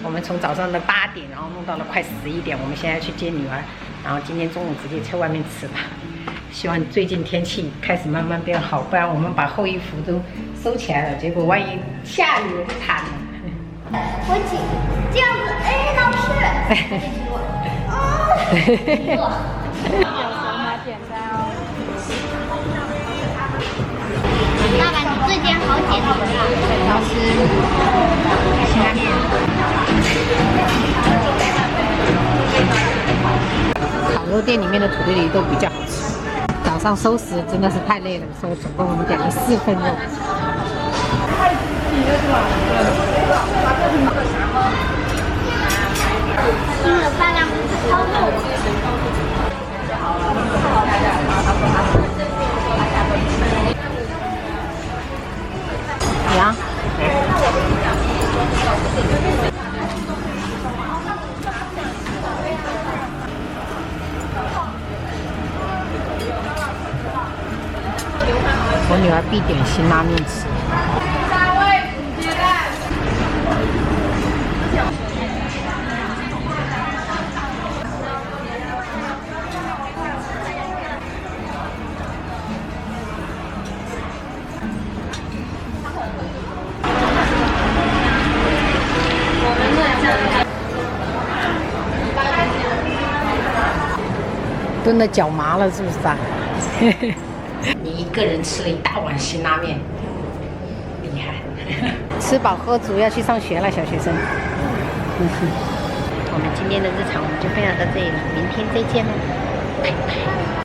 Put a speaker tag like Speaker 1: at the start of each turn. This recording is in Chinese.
Speaker 1: 我们从早上的8点，然后弄到了快11点，我们现在去接女儿，然后今天中午直接去外面吃吧。希望最近天气开始慢慢变好，不然我们把厚衣服都收起来了，结果万一下雨了就惨了。
Speaker 2: 我紧这样子，哎，老师，爸爸，你最近好简单啊！老师，辛拉面。
Speaker 1: 烤肉店里面的土豆泥都比较好吃。早上收拾真的是太累了，所以总共我们点了4份肉。
Speaker 2: 用了大量超肉。
Speaker 1: 呀。我女儿必点辛拉面吃。炖的脚麻了，是不是啊？你一个人吃了1大碗辛拉面，厉害！吃饱喝足要去上学了，小学生。我们今天的日常我们就分享到这里了，明天再见喽，拜拜。